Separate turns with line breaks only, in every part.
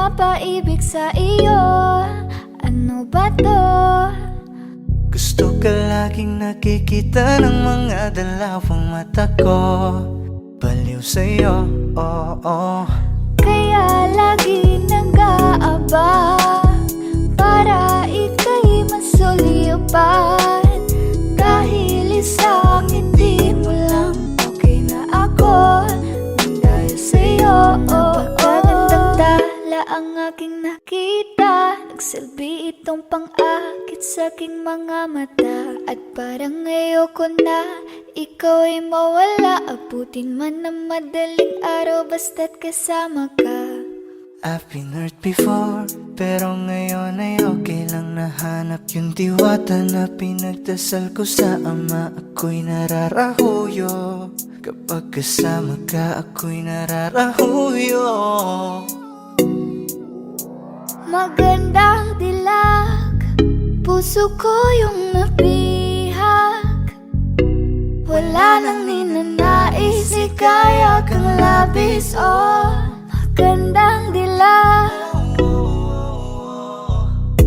mapaibig sa iyo. Ano ba to?
Gusto ka laging nakikita ng mga dalawang mata ko. Baliw sa'yo, oo.
Kaya lagi nag-aabang para ika'y masulipan. Dahil isang ngiti mo lang, okay na ako nang dahil sa'yo. Napakagandang tala ang aking nakita. Nagsilbi itong pang-akit sa aking mga mata. At parang ayoko na ikaw ay mawala. Abutin man ng madaling araw basta't kasama ka.
I've been hurt before, pero ngayon ay okay lang. Nahanap yung diwata na pinagdasal ko sa ama. Ako'y nararahuyo kapag kasama ka, ako'y nararahuyo.
Magandang dilag, puso ko yung nabihag. Wala nang ninanais, ikaya kang labis. Oh, magandang dilag.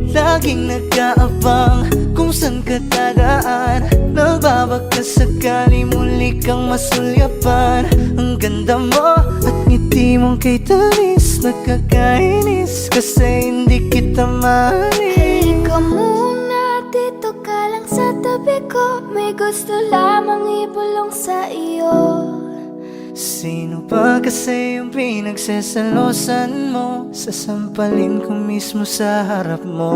Laging nag-aabang kung saan ka dadaan. Nagbabaka sakali muli kang masulyapan. Ang ganda mo at ngiti mong kay tamis. Nakakainis kasi hindi kita manis.
Halika muna, dito ka lang sa tabi ko. May gusto lamang ibulong sa iyo.
Sino ba kasi yung pinagsasalosan mo? Sasampalin ko mismo sa harap mo.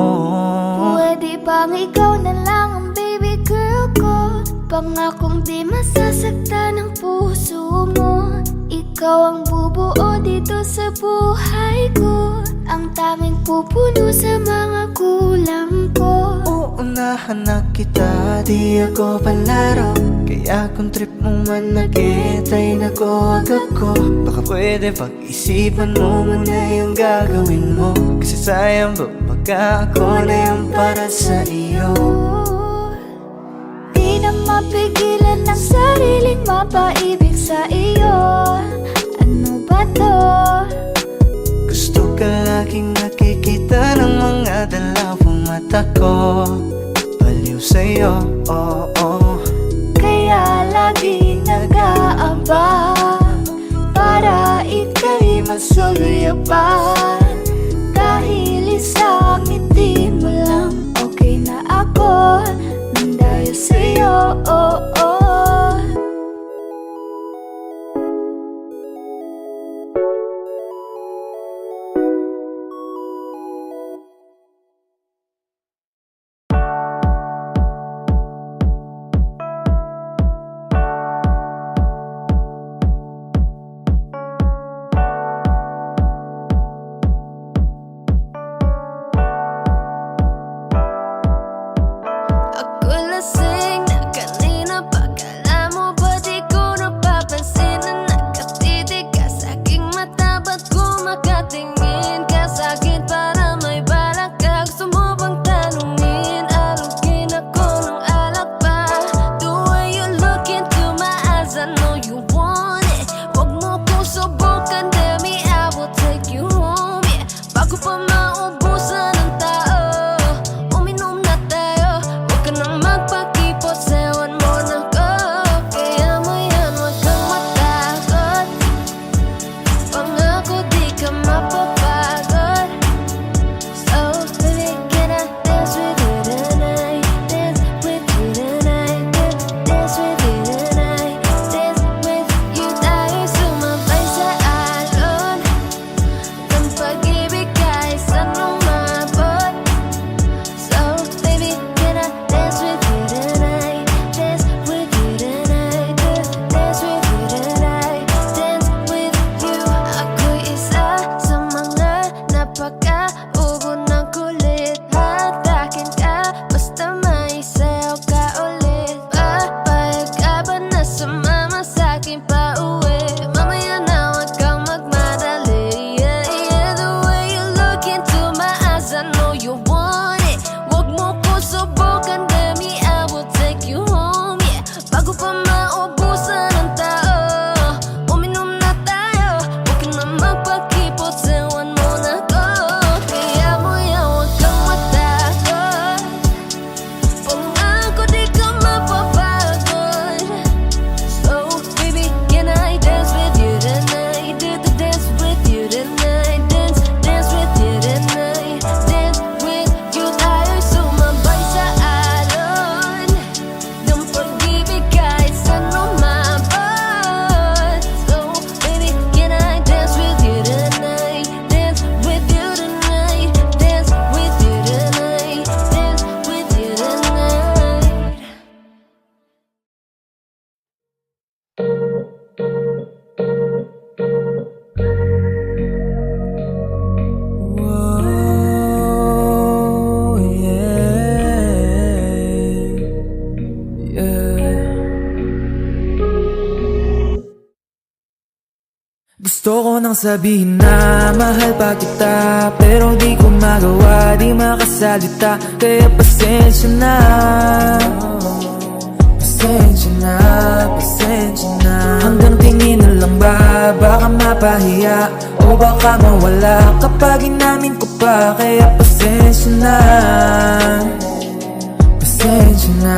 Pwede bang ikaw na lang ang baby girl ko? Pangakong di masasaktan ang puso mo. Ikaw ang bubuo dito sa buhay ko. Ang tanging pupuno sa mga kulang ko.
Uunahan na kita, di ako palaro. Kaya kung trip mo man nag-etay na ko ako. Baka pwede pag-isipan mo muna yung gagawin mo. Kasi sayang ba baka ako na yung para sa iyo.
Di na mapigilan ang sariling mapaibig sa iyo. Ano ba to?
Gusto ka laging nakikita ng mga dalawang mata ko. Baliw sa'yo, oo.
Kaya lagi nag-aabang para ika'y masulyapan. Dahil isang ngiti mo lang, okay na ako nang dahil sa'yo.
Ako lasing na kanina pa. Kala mo ba di ko napapansin na nakatitig ka sa aking mata? Ba't kumakatingin ka sa'kin para may balak ka? Gusto mo bang tanungin? Alugin ako ng alak pa. The way you look into my eyes, I know you want it. Huwag mo kong subukan, tell me I will take you home, yeah. Bago pa maubusan ng tao, uminom na tayo. Huwag ka nang magpakipot, sayawan mo na ko. Kaya mo yan, huwag kang matakot. Pangako di ka mapapagod. So baby, can I dance with you tonight? Dance with you tonight. Dance with you tonight. Dance with you. Tayo sumabay sa alon ng pag-ibig kahit saan umabot. So baby, can I dance with you tonight? Dance with you tonight. Dance with you tonight. Dance with you. Ako'y isa sa mga napaka-ubo ng kulit. Hatakin ka basta maisayaw ka ulit. Papayag ka ba na sumama sa'kin pa uwi? Mamaya na huwag kang magmadali. Yeah, yeah. The way you look into my eyes, I know you want it. Huwag mo ko subukan, dami
Gusto ko nang sabihin na mahal pa kita, pero di ko magawa, di makasalita. Kaya pasensya na, pasensya na, pasensya na. Hanggang tingin na lang ba, baka mapahiya o baka mawala kapag inamin ko pa. Kaya pasensya na, pasensya na,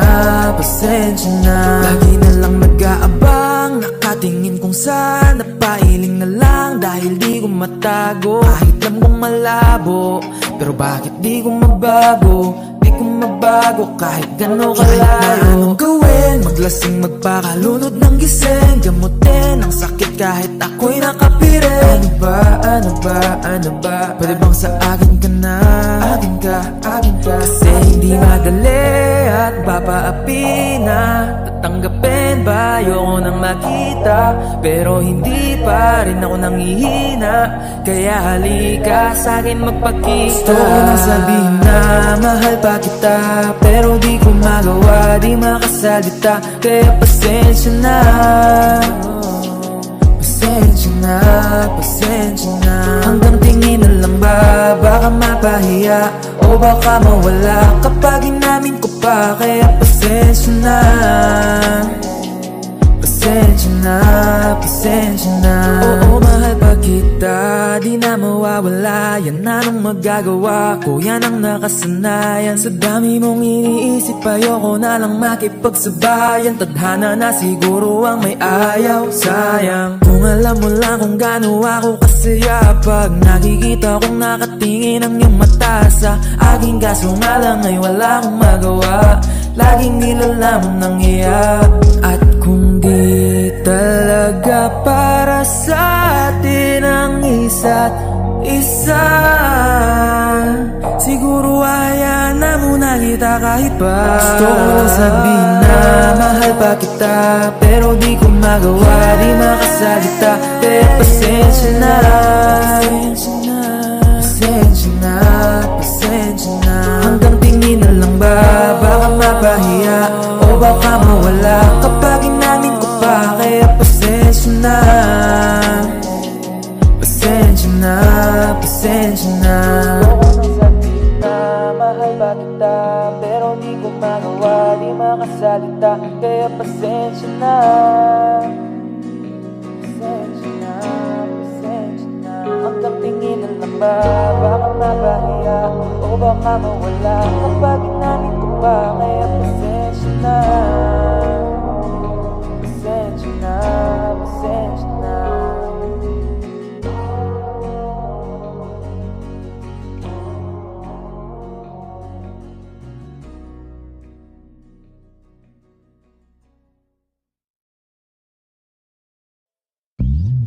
pasensya na. Lagi na lang nag-aabang, nakatingin kung saan, napailing na lang dahil di ko matago. Kahit alam kong malabo, pero bakit di ko mabago? Di ko mabago kahit gano'n kalayo. Kahit na anong gawin, maglasing, magpakalunod ng gising, gamutin ang sakit kahit ako'y nakapirin. Ano ba, ano ba, ano ba? Pwede bang sa akin ka na? Akin ka, akin ka. Kasi hindi madali at papaapi na. Tatanggapin ba? Ayoko nang makita, pero hindi pa rin ako nangihina. Kaya halika sa'kin magpakita. Gusto ko nang sabihin na mahal pa kita, pero di ko magawa, di makasalita. Kaya pasensya na, pasensya na, pasensya na. Hanggang tingin na lang ba, baka mapahiya o baka mawala kapag inamin ko pa. Kaya pasensya na, pasensya na, pasensya na. Oo, mahal pa kita, di na mawawala. Yan anong magagawa ko, yan ang nakasanayan. Sa dami mong iniisip, ayoko na lang makipagsabayan. Tadhana na siguro ang may ayaw, sayang. Kung alam mo lang kung gaano ako kasaya pag nakikita kong nakatingin ang iyong mata sa aking. Kaso nga lang ay wala akong magawa, laging nilalamon ng iyak. At kung di talaga para sa atin ang isa't isa, siguro hayaan na muna kita kahit pa. Gusto ko lang sabihin na mahal pa kita, pero di ko magawa, di makasalita. Kaya pasensya na, pasensya na, pasensya na. Hanggang tingin na lang ba, baka mapahiya o baka mawala kapag inamin ko pa. Kaya pasensya na, pasensya na, pasensya na. Mahal ba kita, pero di ko magawa, di makasalita. Kaya pasensya na, pasensya na, pasensya na. Hanggang tingin na lang ba, baka mapahiya o baka mawala kapag inamin ko pa. Kaya pasensya na, pasensya na, pasensya na.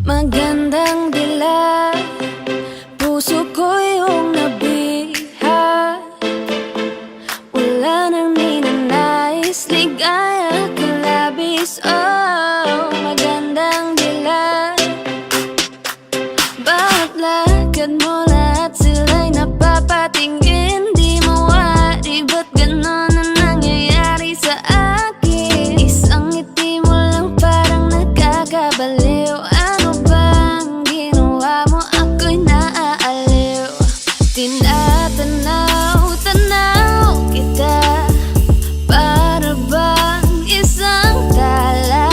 Magandang dilag, puso ko yung nabiha. Wala nang ninanais, ligaya ka labis. Oh, magandang dilag, bakit lakad mo lahat sila'y napapatingin? Di mawari, ba't ganon ang nangyayari sa akin? Isang ngiti mo lang parang nagkakabaliw. Ano bang ginawa mo? Ako'y naaaliw. Tinatanaw-tanaw kita, para bang isang tala.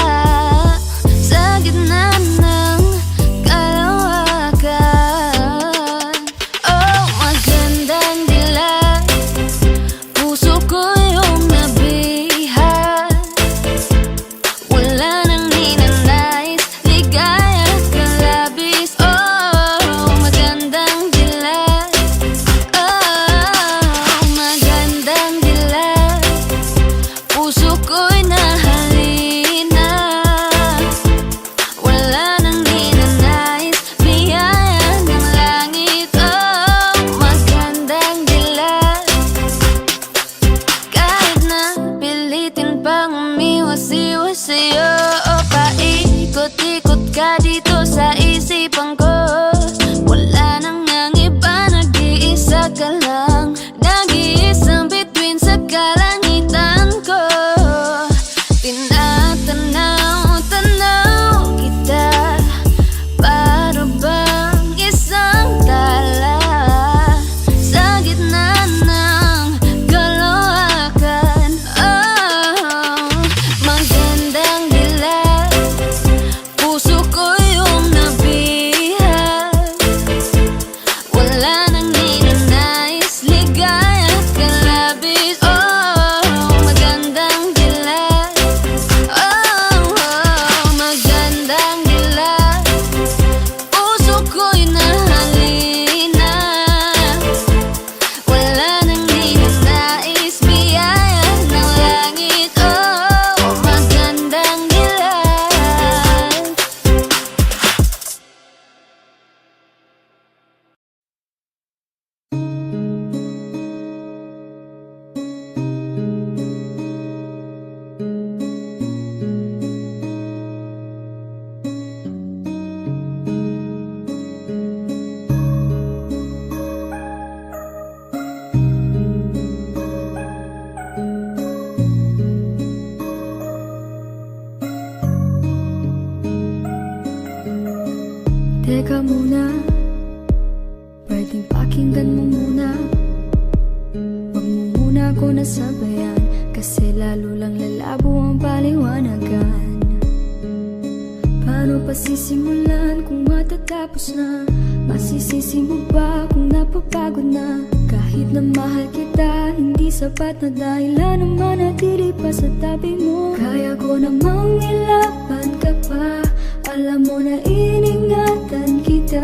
Teka muna, pwedeng pakinggan mo muna. Huwag mo muna ako nasabayan, kasi lalo lang lalabo ang paliwanagan. Paano pa sisimulan kung matatapos na? Masisisi mo ba kung napapagod na? Kahit na mahal kita, hindi sapat na dahilan na manatili pa sa tabi mo. Kaya ko namang ilaban ka pa, alam mo na iningatan kita.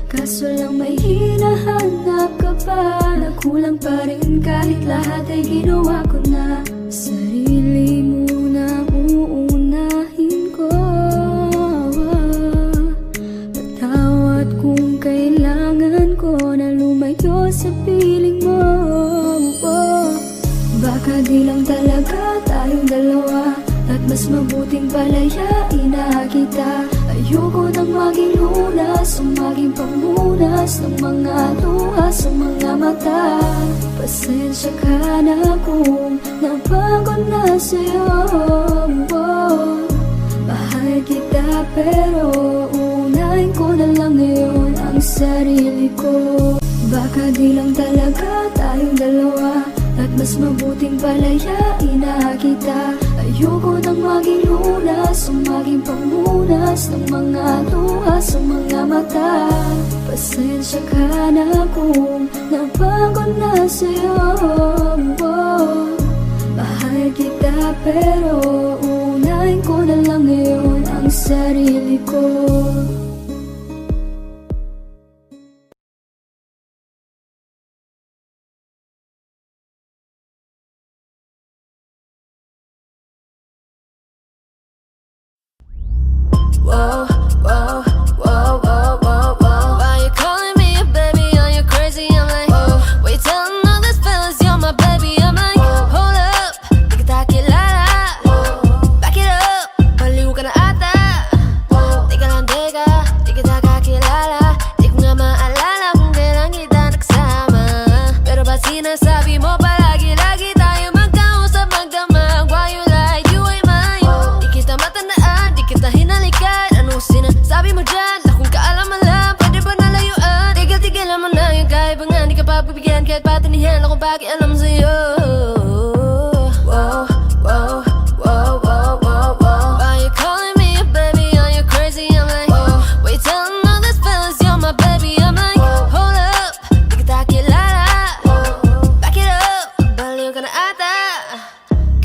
Kaso lang may hinahanap ka pa, na kulang pa rin kahit lahat ay ginawa ko na. Sarili mo na uunahin ko. Patawad kung kailangan ko na lumayo sa piling mo. Baka di lang talaga tayong dalawa, at mas mabuting palayain na kita. Ayoko nang maging lunas o maging pamunas ng mga luha sa mga mata. Pasensya ka na kung napagod na sa'yo. Mahal kita pero unahin ko na lang ngayon ang sarili ko. Baka di lang talaga tayong dalawa, at mas mabuting palayain na kita. Ayoko nang maging lunas o maging pamunas ng mga luha sa mga mata. Pasensya ka na kung napagod na sa'yo. Mahal kita pero unahin ko na lang ngayon ang sarili ko.
Whoa, whoa, whoa, whoa, whoa, whoa. Why you calling me a baby? Are you crazy? I'm like, whoa. Wait, telling all these fellas you're my baby. I'm like, hold up, di kita kilala. Back it up, baliw ka na ata. Teka lang, teka, di kita kakilala. Di ko nga maalala kung kailan kita nagsama. Pero ba't sinasabi mo palagi, lagi tayo magkausap, magdamag? Why you like you ain't mine? Di kita matandaan, di kita hinalikan. Ano sinasabi mo dyan? Na kung kaalaman lang, pwede ba nalayuan? Tigil-tigilan mo na yung kaibangan, di ka pagbibigyan kahit patinihan ako pakialam sa'yo. Whoa, whoa, whoa, whoa, whoa, whoa. Why you calling me a baby? Are you crazy? I'm like, whoa. Wait, telling all these fellas you're my baby. I'm like, hold up, di kita kilala. Back it up, baliw ka na ata.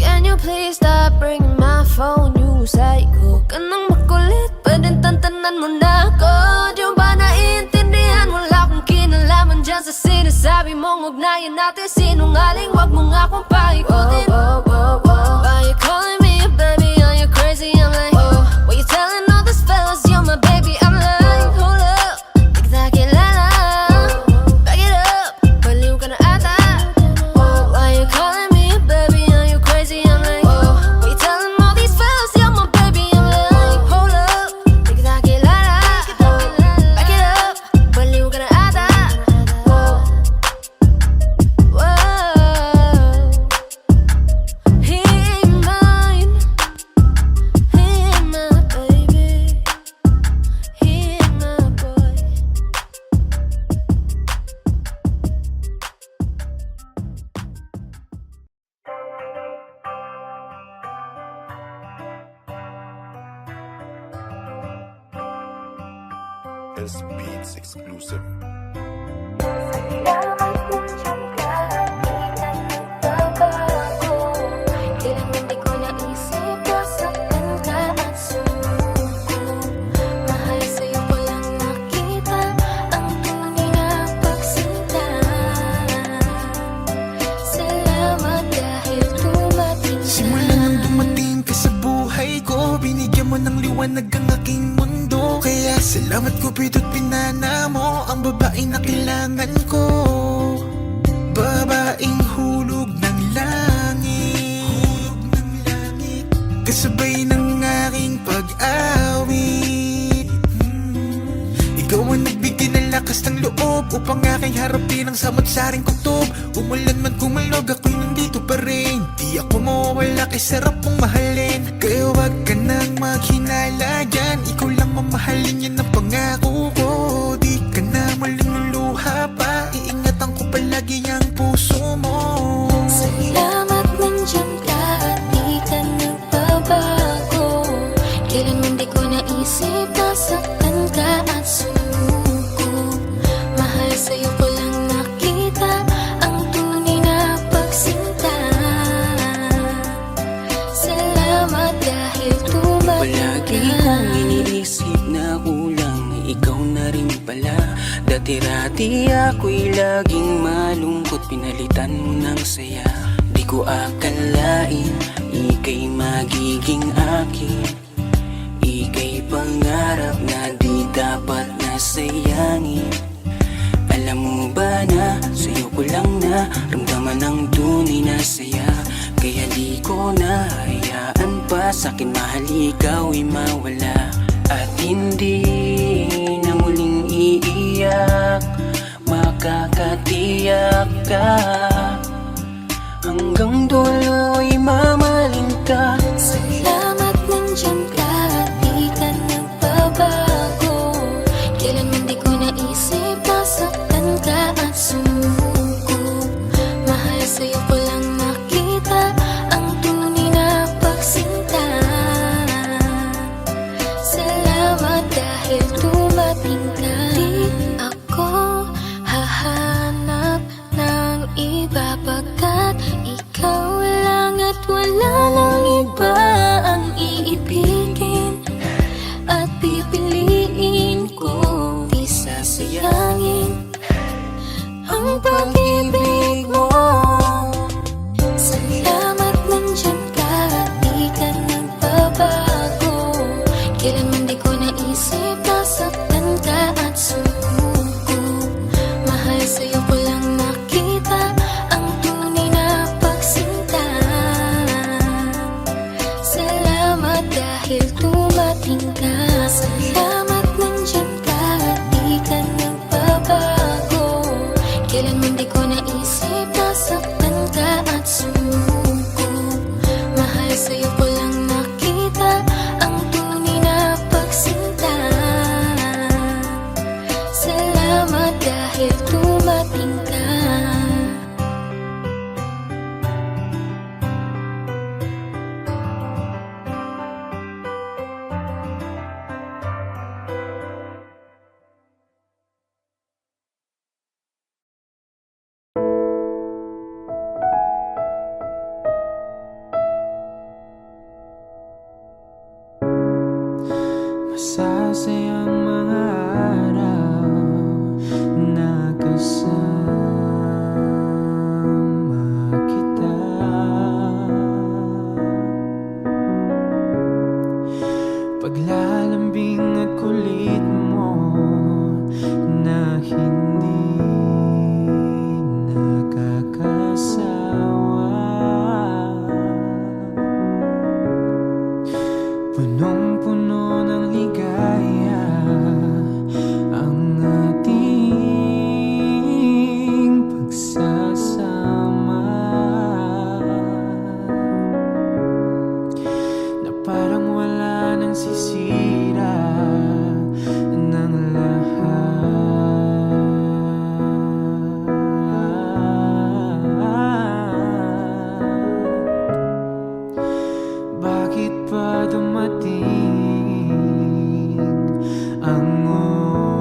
Can you please stop ringing my phone? You psycho ka nang makulit, pwedeng tantanan mo na ako. Di mo ba naiintindihan? Wala akong kinalaman dyan sa sinasabi mong ugnayan natin. Sinungaling, wag mo nga akong paikutin. Why you calling me a baby? Are you crazy? I'm like, why you telling all these fellas you're my baby? I'm like, hold up, di kita kilala. Back it up, baliw ka na ata. Why you calling me a baby? Are you crazy? I'm like, why you telling all these fellas you're my baby? I'm like, hold up, di kita kilala. Back it up, baliw ka na ata. Whoa, he ain't mine, he ain't my baby, he ain't my boy.
S Beats exclusive.
Salamat nandiyan ka, di na nagbabago. Kailang hindi ko naisip nasaktan ka at sumuko. Mahal sa'yo ko lang nakita ang tunay na pagsinta. Salamat dahil dumating ka.
Simula nang dumating ka sa buhay ko, binigyan mo ng liwanag ang aking mundo. Kaya salamat Cupido't pinana mo ang babaeng na kailangan ko. Babaeng hulog ng langit, kasabay ng aking pag-awit. Ikaw ang nagbigay ng lakas ng loob upang aking harapin ang samot-saring kutob. Umulan man kumalog, ako'y nandito pa rin. Di ako mawawala kay sarap mong mahalin. Kaya wag ka nang maghinala dyan, ikaw lang mamahalin, yan ang pangako ko.
na rin pala. Dati-rati ako'y laging malungkot, pinalitan mo ng saya. Di ko akalain, ika'y magiging akin. Ika'y pangarap na di dapat nasayangin. Alam mo ba na sa'yo ko lang na ramdaman ang tunay na saya. Kaya di ko na hayaan pa sa'kin mahal ikaw ay mawala. At hindi na muling iiyak, makakatiyak ka. Hanggang dulo'y mamahalin ka.
Salamat nandiyan ka at di ka nagbabago. Kailanman di ko naisip nasaktan ka at sumuko. Mahal sa'yo ko lang nakita ang tunay na pagsinta. Salamat dahil dumating ka. Di ako hahanap ng iba pagkat ikaw lang at wala nang iba ang iibigin at pipiliin ko. Di sasayangin ang pag-ibig mo. Salamat nandiyan ka at di ka nagbabago. Kailanman di ko naisip nasaktan ka at sumuko. Mahal sa'yo ko lang nakita ang tunay na pagsinta. Salamat dahil dumating ka. Salamat nandiyan ka at di ka nagbabago. Kailanman di ko naisip nasaktan ka at sumuko. Mahal sa'yo ko lang nakita ang tunay na pagsinta. Salamat dahil dumating ka.
Masasayang mga araw na kasama kita. Paglalambing at kulit mo na hindi nakakasawa. Punong-puno ng ligaya ang ating pagsasama, na parang wala nang sisira ng lahat. Bakit pa dumating ang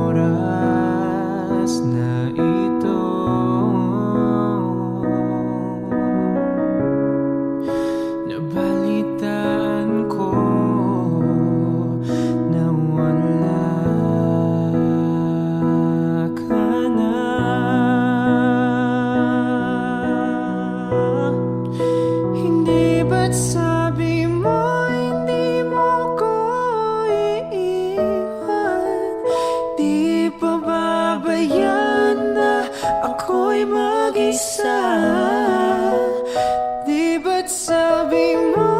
oras na ito? Nabalitaan ko na wala ka na. Hindi ba't sabi mo hindi mo ko iiwan? Di pa babayan na ako'y mag-isa? Di ba't sabi mo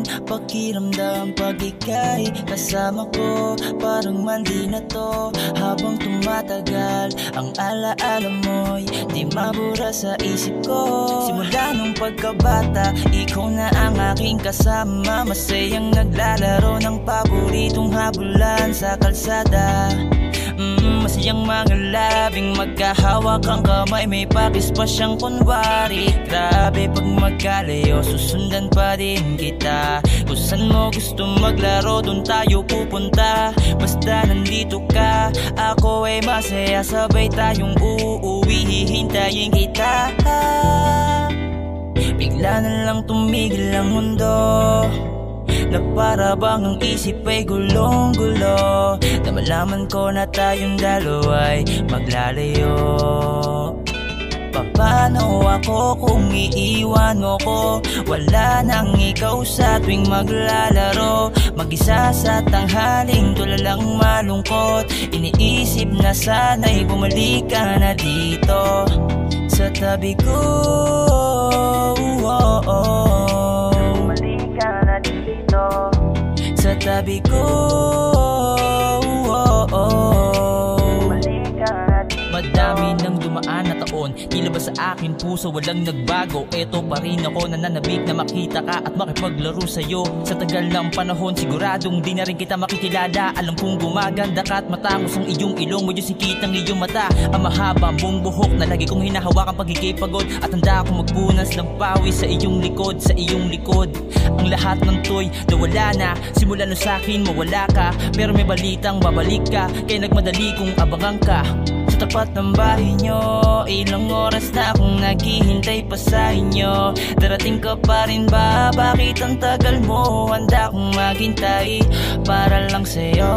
ngayon pakiramdam pag ika'y kasama ko? Parang mandi na to habang tumatagal. Ang alaala mo'y di mabura sa isip ko. Simula nung pagkabata, ikaw na ang aking kasama. Masayang naglalaro ng paboritong habulan sa kalsada. Masayang mga labing magkahawak ang kamay. May pakis pa siyang kunwari. Grabe pag magkalayo, susundan pa din kita. Kung saan mo gusto maglaro, dun tayo pupunta. Basta nandito ka, ako ay masaya. Sabay tayong uuwi, hihintayin kita. Bigla na lang tumigil ang mundo, na para bang ang isip ay gulong-gulo. Na malaman ko na tayong dalawa'y maglalayo. Paano ako kung iiwan mo ko? Wala nang ikaw sa tuwing maglalaro. Mag-isa sa tanghaling tulalang malungkot. Iniisip na sana'y bumalik ka na dito sa tabi ko. Bumalik ka na dito sa tabi ko. Madami nang dumaan na taon, tila ba sa aking puso walang nagbago? Eto pa rin ako, nananabik na makita ka at makipaglaro sa'yo. Sa tagal ng panahon, siguradong di na rin kita makikilala. Alam kong gumaganda ka at matangos ang iyong ilong. Medyo sikit ang iyong mata, ang mahaba mong buhok na lagi kong hinahawakan pag ika'y pagod. At handa akong magpunas ng pawis sa iyong likod, sa iyong likod. Ang lahat ng to'y nawala na, simula nung sa'kin mawala ka. Pero may balitang babalik ka, kaya nagmadali kong abangan ka. Sa tapat ng bahay nyo, ilang oras na akong naghihintay pa sa inyo. Darating ka pa rin ba? Bakit ang tagal mo? Handa akong maghintay para lang sa'yo.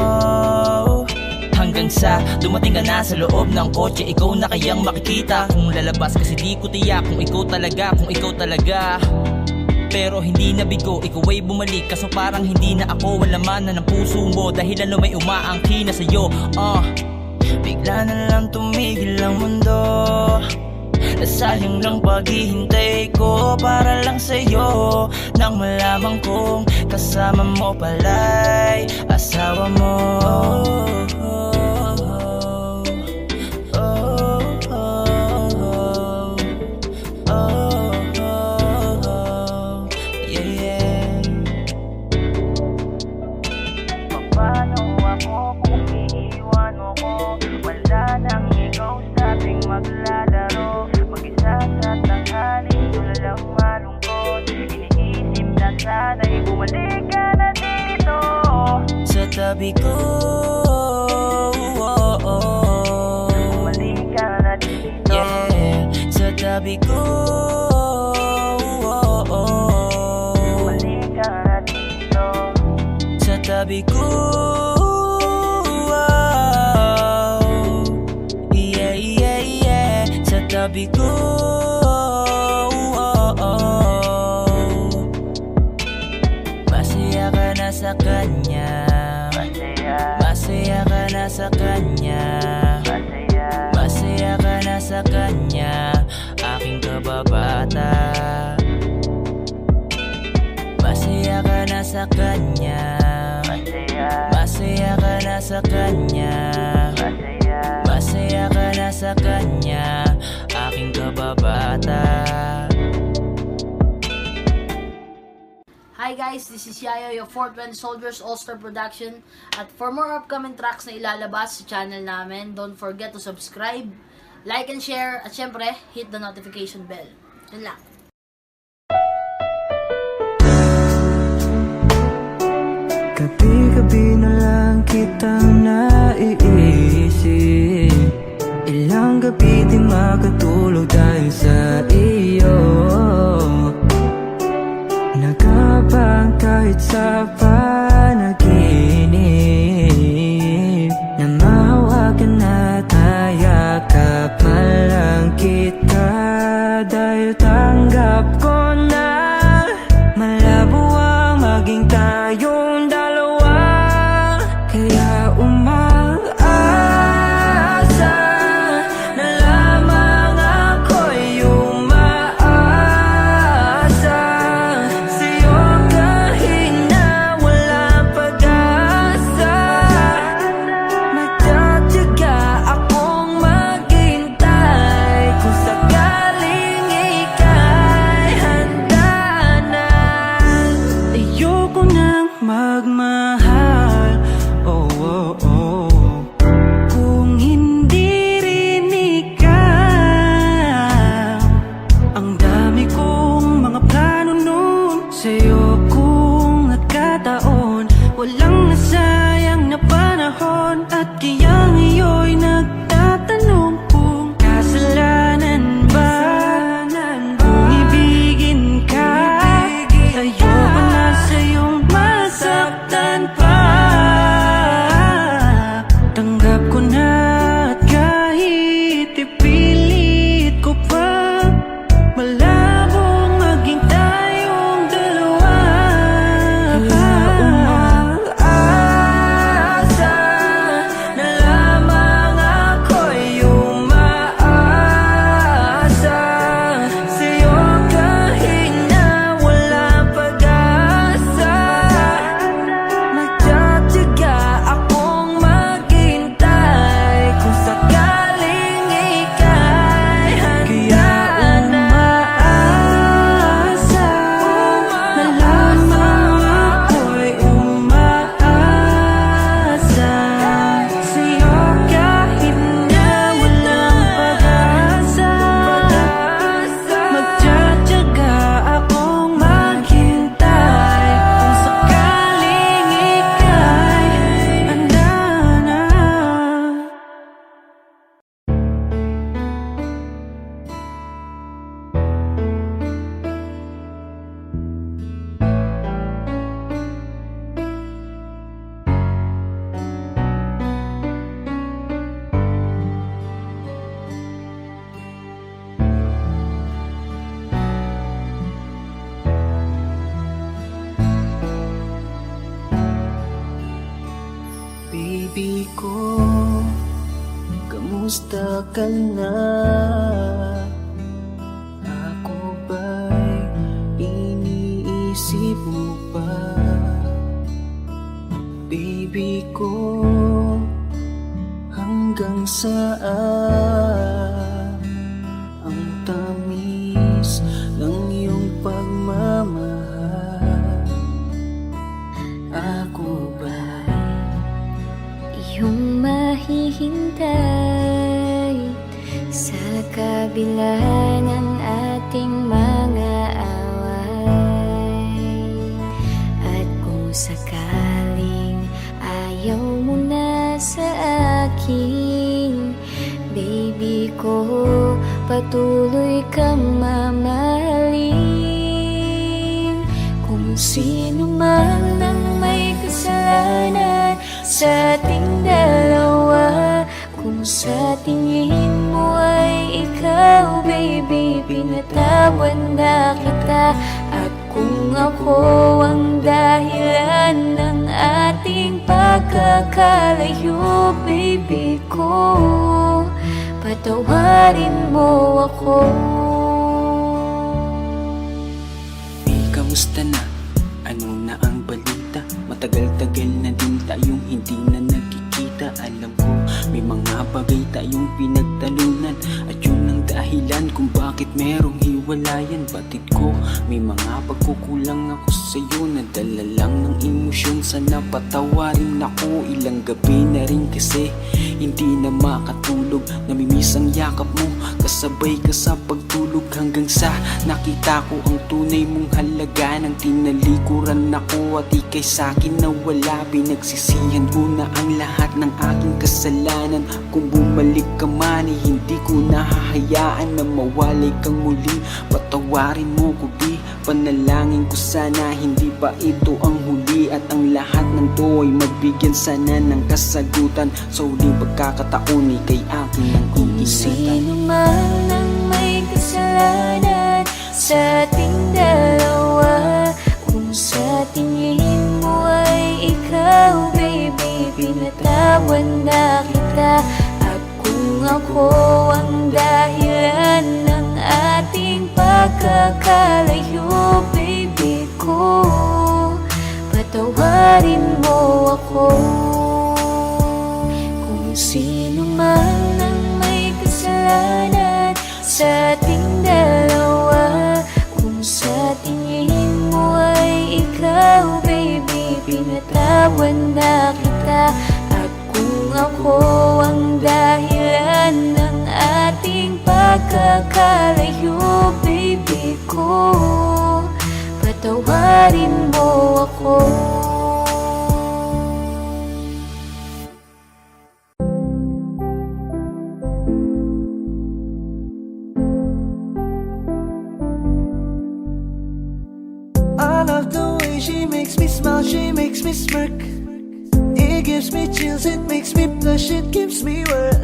Hanggang sa dumating ka na sa loob ng kotse, ikaw na kayang makikita. Kung lalabas kasi di ko tiyak kung ikaw talaga, kung ikaw talaga. Pero hindi nabigo, ikaw ay bumalik. Kaso parang hindi na ako, wala man na ng puso mo. Dahil ano may umaangkin na sa'yo. Bigla na lang tumigil ang mundo, nasayang lang paghihintay ko para lang sa'yo. Nang malaman kong kasama mo pala'y asawa mo. Paano ako kung iiwan mo ko? Wala nang ikaw sa ating maglalaro. Mag-isa sa tanghaling tulalang malungkot. Iniisip na sana'y bumalik ka na dito sa tabi ko. Bumalik ka na dito, yeah, sa tabi ko. Bumalik ka na dito sa tabi ko. Sabi ko, masaya ka na sa kanya. Masaya ka na sa kanya. Masaya ka na sa kanya, aking kababata. Masaya ka na sa kanya. Masaya ka na sa kanya. Masaya ka na sa kanya, aking kababata.
Hi guys, this is Yayo, your 420 Soldiers All-Star Production. At for more upcoming tracks na ilalabas sa channel namin, don't forget to subscribe, like and share, at syempre, hit the notification bell. Yun lang.
Gabi-gabi na lang kitang naiisip. Ilang gabi di makatulog dahil sa iyo. Nagkabang kahit sa panaginip, na mahawakan at hayakap man lang kita. Dahil tanggap ko na malabo ang maging tayong dalawa. Kaya umaasa
ka na? Ako ba'y iniisip mo pa? Baby ko, hanggang saan ang tamis ng iyong pagmamahal? Ako ba
Yung mahihintay sa kabila ng ating mga away? At kung sakaling ayaw mo na sa akin, baby ko, patuloy kang mamahalin. Kung sino man ang may kasalanan sa ating dalawa, kung sa tingin mo ay ikaw, baby, pinatawad na kita. At kung ako ang dahilan ng ating pagkakalayo, baby ko, patawarin mo ako.
kamusta na? Ano na ang balita? Matagal-tagal na din tayong hindi na nagkikita. Alam ko, may mga bagay tayong pinagtalunan, at yun ang dahilan kung bakit merong hiwalayan. Batid ko, may mga pagkukulang ako sa'yo, nadala lang ng emosyon. Sana patawarin ako, ilang gabi na rin kasi hindi na makatulog. Namimiss ang yakap mo, kasabay ka sa pagtulog, hanggang sa nakita ko ang tunay mong halaga. Nang tinalikuran ako at ika'y sa'kin nawala, pinagsisihan ko na ang lahat ng aking kasalanan. Kung bumalik ka man, hindi ko nahahayaan na mawalay kang muli. Patawarin mo ko, di panalangin ko sana hindi pa ito ang huli, at ang lahat ng to ay magbigyan sana ng kasagutan. Sa huling pagkakataon, ika'y akin ang iingatan.
Sino man ang may kasalanan sa ating dalawa, kung sa tingin mo ay ikaw, baby, pinatawad na kita. At kung ako ang dahilan ng ating pagkakalayo, baby ko, patawarin mo ako. Kung sino man ang may kasalanan sa ating dalawa, kung sa tingin mo ay ikaw, baby, pinatawad na kita. At kung ako ang dahilan ng ating pagkakalayo, baby ko, patawarin mo ako.
I love the way she makes me smile, she makes me smirk. It gives me chills, it makes me blush, it gives me world.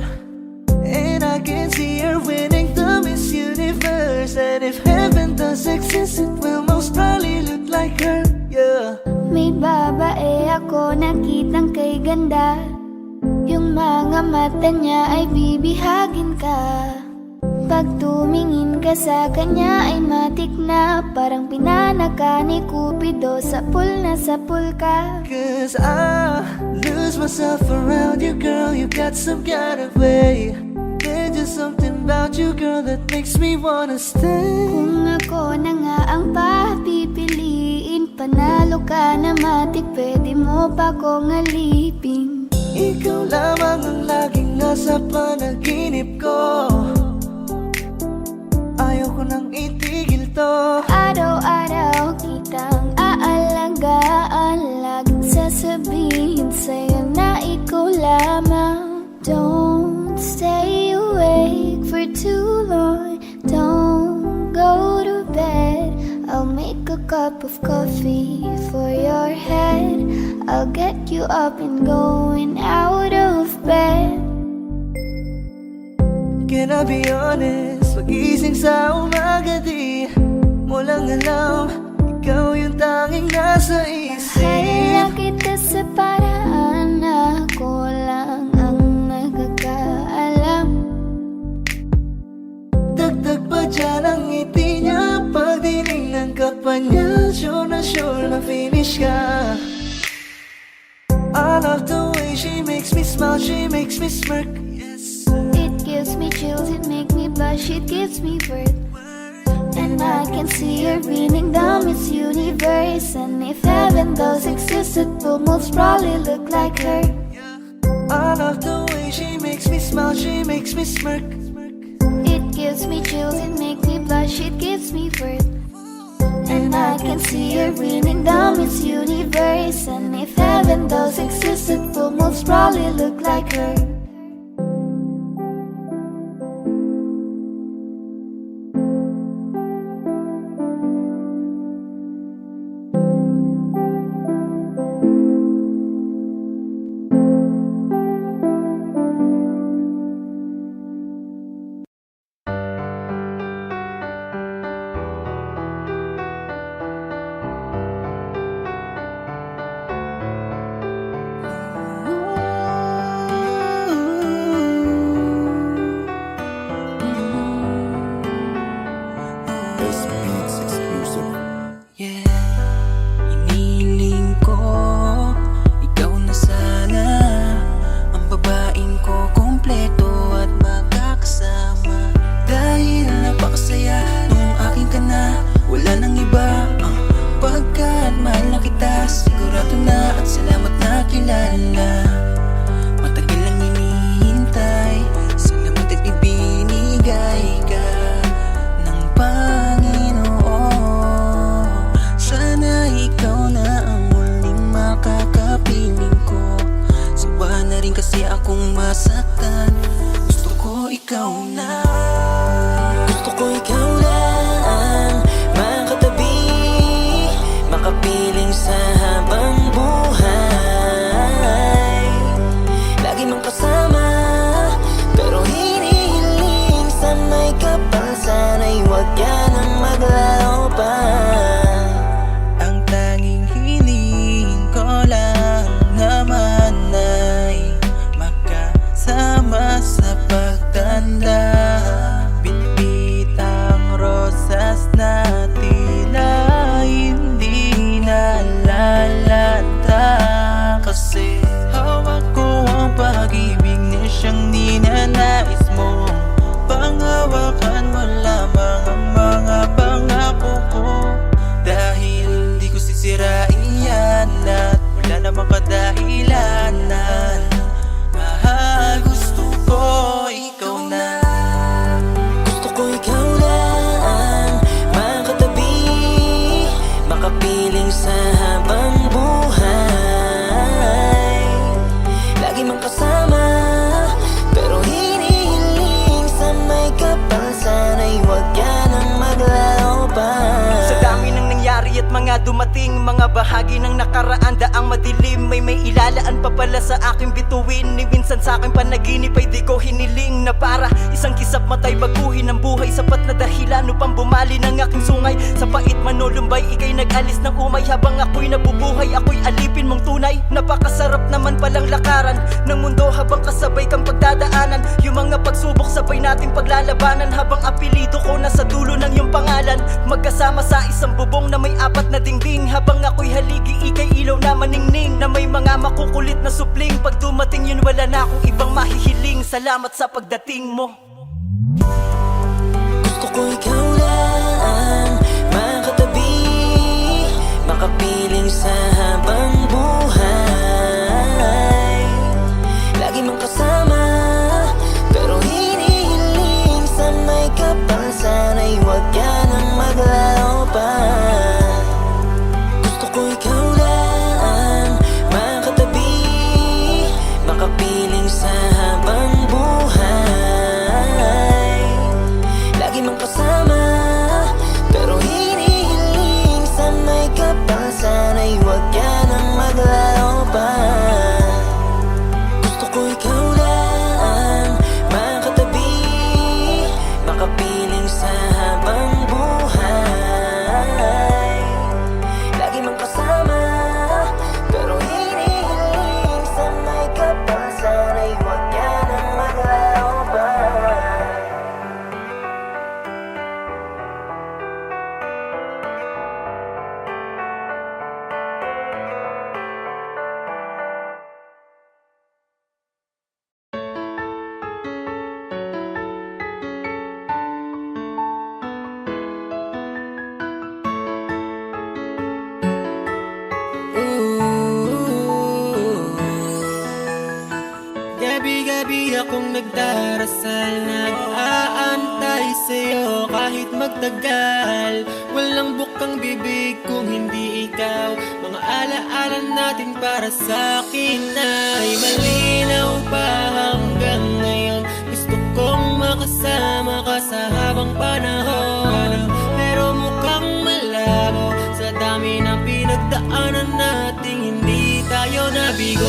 And I can see her winning the Miss Universe. And if heaven does exist, it will most probably look like her, yeah.
May babae ako nakitang kay ganda, yung mga mata niya ay bibihagin ka. Pag tumingin ka sa kanya ay matik na, parang pinanaka ni Cupido, sapul na sapul ka.
Cause I lose myself around you, girl, you got some kind of way. There's just something about you, girl, that makes me wanna stay.
Kung ako na nga ang papipiliin, panalo ka na matik, pwede mo pa kong alipin.
Ikaw lamang ang laging nasa panaginip ko, ayaw ko nang itigil to.
Araw-araw kitang aalagaan, laging sasabihin sa'yo na ikaw lamang. Don't stay awake for too long, don't go to bed. I'll make a cup of coffee for your head, I'll get you up and going out of bed.
Can I be honest? Pag-ising sa umaga, di mo lang alam, ikaw yung tanging nasa isip.
Mahal kita sa paraan na ako lang ang nagkakaalam.
takpan niya, sure na finish ka. I love the way she makes me smile, she makes me smirk.
It gives me chills, it makes me blush, it gives me birth. And I can see her raining down Miss Universe. And if heaven does exist, it will most probably look like her.
I love the way she makes me smile, she makes me smirk.
It gives me chills, it makes me blush, it gives me birth. And I can see her raining down Miss Universe. And if heaven does exist, it will most probably look like her.
S Beats exclusive.
Yeah, hiniling ko, ikaw na sana ang babaeng ko kompleto at magkakasama. Dahil napakasaya nung akin ka na, wala nang iba. Pagkat mahal na kita, sigurado na at salamat na kilala. Matagal lang hinihintay, salamat at ibinigay ka ng Panginoon. Sana ikaw na ang muling makakapiling ko. Sawa na rin kasi akong masaktan. Gusto ko ikaw na. Gusto ko ikaw lang makatabi, makapiling sa habang buhay. Lagi mong kasama, pero hinihiling sa may kapal. Sana'y huwag ka nang maglaho pa. Ang tanging hiling ko lang naman ay makasama sa pagtanda. Bitbit ang rosas na tila hindi nalalanta. Kasi hawak ko ang pag-ibig na siyang ninanais mo. Panghawakan mo lamang ang mga pangako ko. Dahil di ko sisirain yan at wala namang kadahilanan. Mahal, gusto ko ikaw na. Gusto ko ikaw lang makatabi, makapiling sa habang buhay. Lagi mang kasama, pero hinihiling sa may kapal. Sana'y huwag ka nang maglaho pa.
Sa dami ng nangyari at mga dumating, mga bahagi ng nakaraan daang madilim, may ilalaan pa pala sa aking bituin. Ni minsan sa aking panaginip ay di ko hiniling na para isang kisap matay baguhin ang buhay. Sapat na dahilan upang bumali ng aking sungay. Sa pait manulumbay, ikay nag-alis ng umay. Habang ako'y nabubuhay, ako'y alipin mong tunay. Napakasarap naman palang lakaran ng mundo habang kasabay kang pagdadaanan. Yung mga pagsubok sabay nating paglalabanan, habang apelido ko nasa dulo ng iyong pangalan. Magkasama sa isang bubong na may apat na dingding. Habang ako'y haligi, ikay ilaw na maningning, na may mga makukulit na supling. Pag dumating yun, wala na akong ibang mahihiling. Salamat sa pagdating mo.
Gusto ko ikaw lang makatabi, makapiling sa habang buhay. Lagi mong kasama, pero hinihiling sa may kapal. Sana'y huwag ka nang maglaho pa. Gusto ko ikaw lang makatabi, makapiling sa habang buhay. Lagi mong kasama, akong nagdarasal, nag-aantay sa'yo kahit magtagal. Walang bukang bibig kung hindi ikaw. Mga alaala natin para sa'kin ay malinaw pa hanggang ngayon. Gusto kong makasama ka sa habang panahon, pero mukhang malabo sa dami ng pinagdaanan nating hindi tayo nabigo.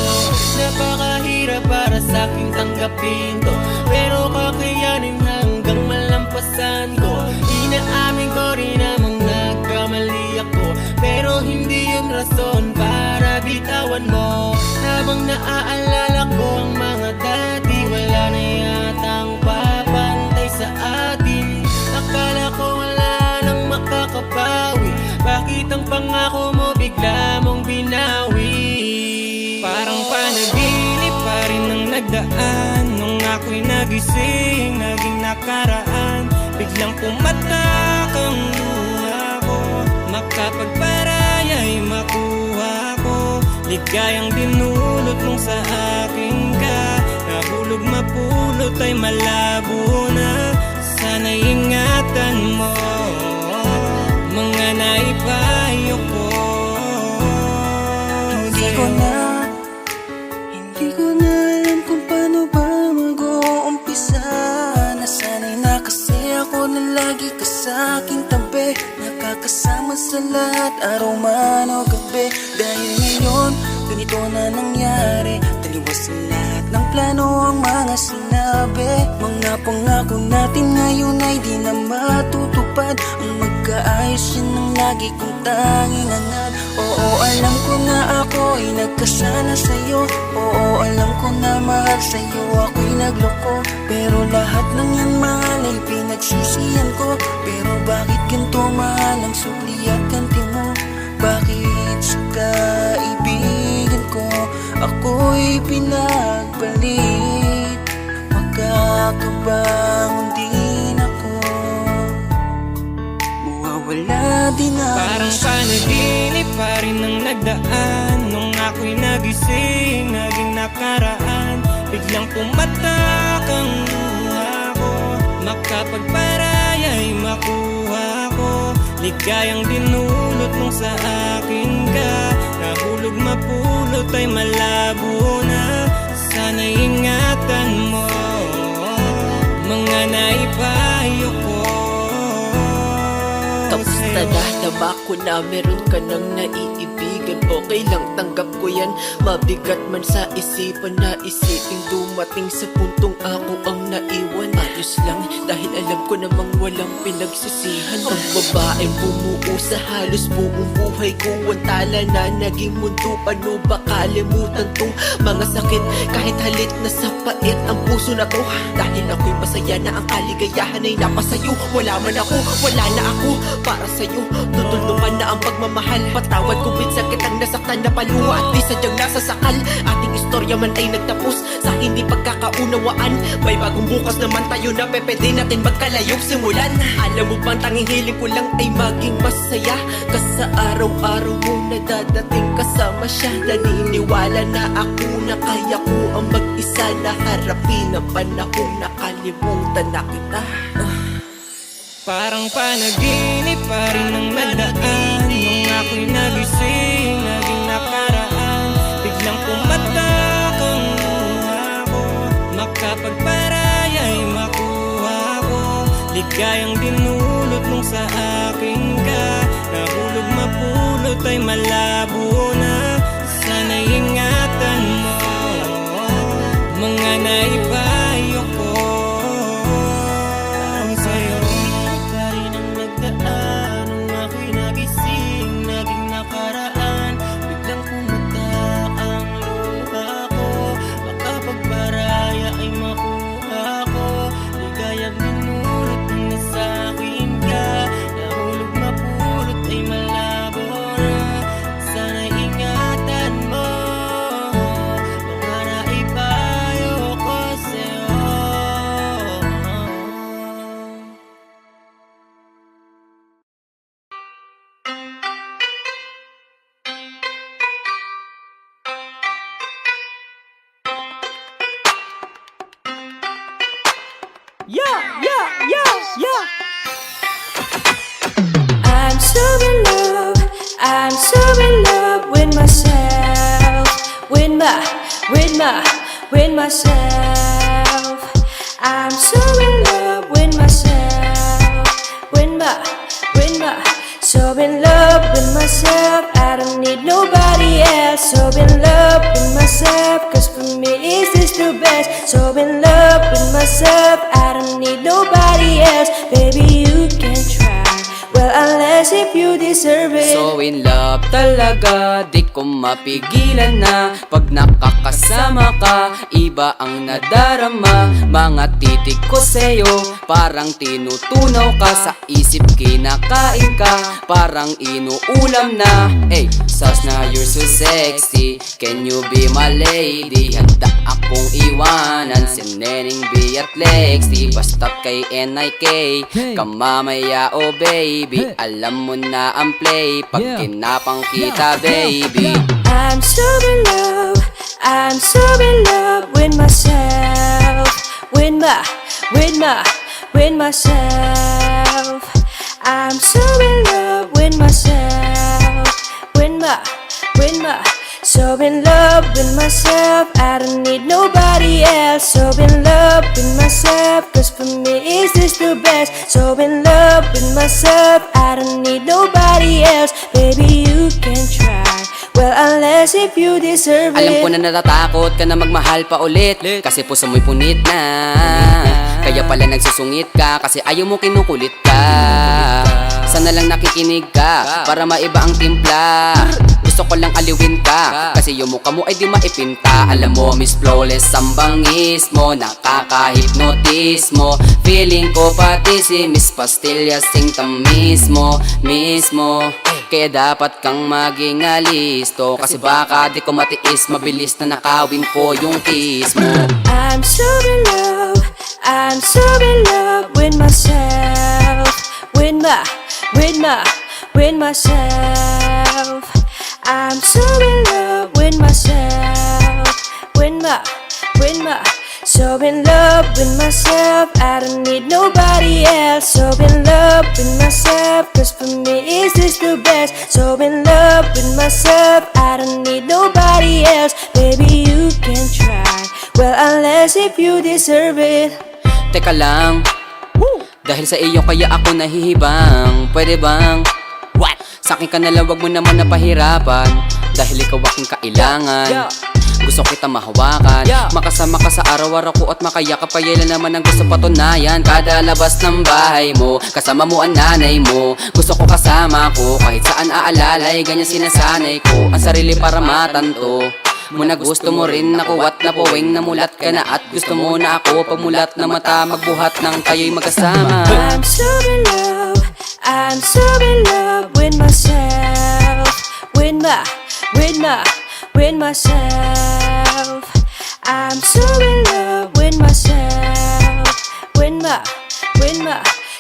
Napakahirap para sa'king tanggapin to, pero kakayanin hanggang malampasan ko. Inaamin ko rin namang nagkamali ako, pero hindi yun rason para bitawan mo. Habang naaalala ko ang mga dati, wala na yatang papantay sa atin. Akala ko wala nang makakapawi, bakit ang pangako mo bigla mong binawi? Parang panaginip pa rin ang nagdaan, nung ako'y nagising, naging nakaraan. Biglang pumatak ang luha ko, makapagparaya'y makuha ko. Ligayang dinulot mong sa akin ka, nahulog mapulot ay malabo na. Sana'y ingatan mo mga naipayo ko.
Hindi ko na alam kung paano ba mag-uumpisa. Nasanay na kasi ako na lagi ka sa aking tabi, nakakasama sa lahat, araw man o gabi. Dahil ngayon, ganito na nangyari, taliwas sa lahat ng plano ang mga sinabi. Mga pangako natin ngayon ay di na matutupad. Ang magkaayos yan ang lagi kong tanging hangad. Oo, alam ko na ako ay nagkasala sa'yo. Oo, alam ko na mahal sa'yo ako'y nagloko. Pero lahat ng yan mahal ay pinagsisihan ko. Pero bakit ganito mahal ang sukli at ganti mo? Bakit sa kaibigan ko ako'y pinagpalit? Magkakabangon din ako, mawawala din ang
Parang panaginip pa rin ang nagdaan, nung ako'y nagising, naging nakaraan. Biglang pumatak ang luha ko, makapagparaya'y makuha ko. Ligayang dinulot mong sa akin ka, nahulog mapulot ay malabo na. Sana'y ingatan mo mga naipayo ko.
Tapos na nahdama ko na meron ka nang naiibigan. Okay lang, tanggap ko yan. Mabigat man sa isipan na isipin dumating sa puntong ako ang naiwan. Ayos lang, dahil alam ko namang walang pinagsisihan. Ang babaeng bumuo sa halos buong buhay ko, ang tala na naging mundo. Paano ba kalimutan to? Mga sakit, kahit halit na sa pait ang puso na to. Dahil ako'y masaya na ang kaligayahan ay napasayo. Wala man ako, wala na ako para sa'yo. Tutulungan na ang pagmamahal. Patawad kung minsan kitang nasaktan na paluwa at di sadyang nasasakal. Ating istorya man ay nagtapos sa hindi pagkakaunawaan. May bagong bukas naman tayo na pwede natin magkalayong simulan. Alam mo bang tanging hiling ko lang ay maging masaya ka sa araw-araw mo na dadating kasama siya. Naniniwala na ako na kaya ko ang mag-isa na harapin ang panahong nakalimutan na kita.
Parang panaginip pa rin ang nagdaan, nung ako'y nagising, naging nakaraan. Biglang pumatak ang luha ko, makapagparaya'y makuha ko. Ligayang dinulot mong sa akin ka, nahulog mapulot ay malabo na. Sana'y ingatan mo mga naipayo ko.
Sana
I'm so in love, I'm so in love with myself, with myself. I'm so in love with myself, so in love with myself. I don't need nobody else. So in love with myself, cause for me is this the best. So in love with myself, I don't need nobody else. Baby, you can try, well, unless if you deserve it.
So in love talaga, di ko mapigilan na. Pag nakakasama ka, iba ang nadarama. Mga titik ko sa'yo, parang tinutunaw ka. Sa isip kinakain ka, parang inuulam na. Hey, sus na you're so sexy, can you be my lady? Handa akong iwanan si Neneng B at Lexi. Basta't kay NIK, kamamaya oh baby. Alam mo na ang play, pag kinapang kita baby.
I'm so in love, I'm so in love with myself, with myself. I'm so in love with myself, so in love with myself. I don't need nobody else. So in love with myself, cause for me is this the best. So in love with myself, I don't need nobody else. Baby, you can try, well, unless if you deserve it.
Alam ko na natatakot ka na magmahal pa ulit, kasi puso mo'y punit na. Kaya pala nagsusungit ka, kasi ayaw mo kinukulit ka. Sana lang nakikinig ka, para maiba ang timpla. Gusto ko lang aliwin ka, kasi yung mukha mo ay di maipinta. Alam mo, Miss Flawless ang bangis mo, nakaka-hypnotis mo. Feeling ko pati si Miss Pastillas sing tamis mo, mismo. Kaya dapat kang maging alisto, kasi baka di ko matiis, mabilis na nakawin ko yung kiss mo.
I'm so in love, I'm so in love with myself, with myself. I'm so in love with myself, so in love with myself. I don't need nobody else. So in love with myself, cause for me is this the best. So in love with myself, I don't need nobody else. Baby, you can try, well, unless if you deserve it.
Teka lang, dahil sa iyo kaya ako nahihibang. Pwede bang sa'kin ka nalang, wag mo naman napahirapan, dahil ikaw aking kailangan. Gusto kita mahawakan, makasama ka sa araw-araw ko, at makayakap kaya naman ang gusto patunayan. Kada labas ng bahay mo, kasama mo ang nanay mo. Gusto ko kasama ko, kahit saan aalalay, ganyan sinasanay ko ang sarili para matanto mo na gusto mo rin ako, at napuwing namulat ka na, at gusto mo na ako. Pagmulat na mata, magbuhat ng kayo'y magkasama.
I'm so in love, I'm so in love with myself, with myself. I'm so in love with myself,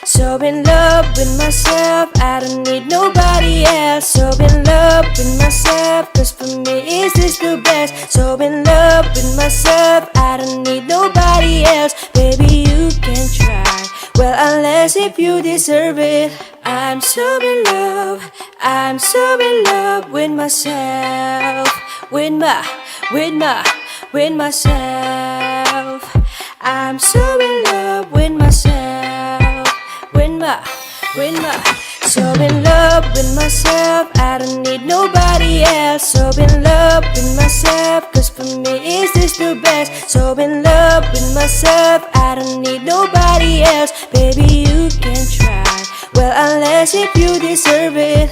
so in love with myself. I don't need nobody else. So in love with myself, cause for me is this the best. So in love with myself, I don't need nobody else. Baby, you can try, well, unless if you deserve it. I'm so in love, I'm so in love with myself, with myself. I'm so in love with myself, so in love with myself. I don't need nobody else. So in love with myself, cause for me is this the best. So in love with myself, I don't need nobody else. Baby, you can try, well, unless if you deserve it.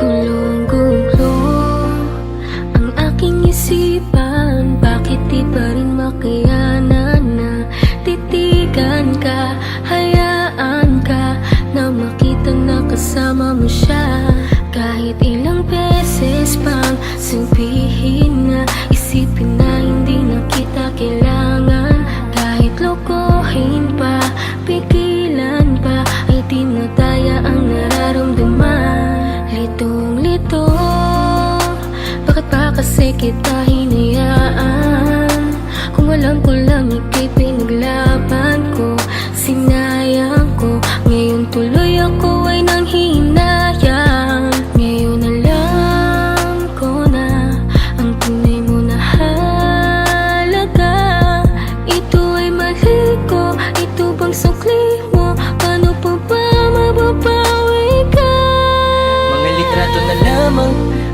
Gulong-gulo
mo? Paano pa ba mababawi ka?
Mga litrato na lamang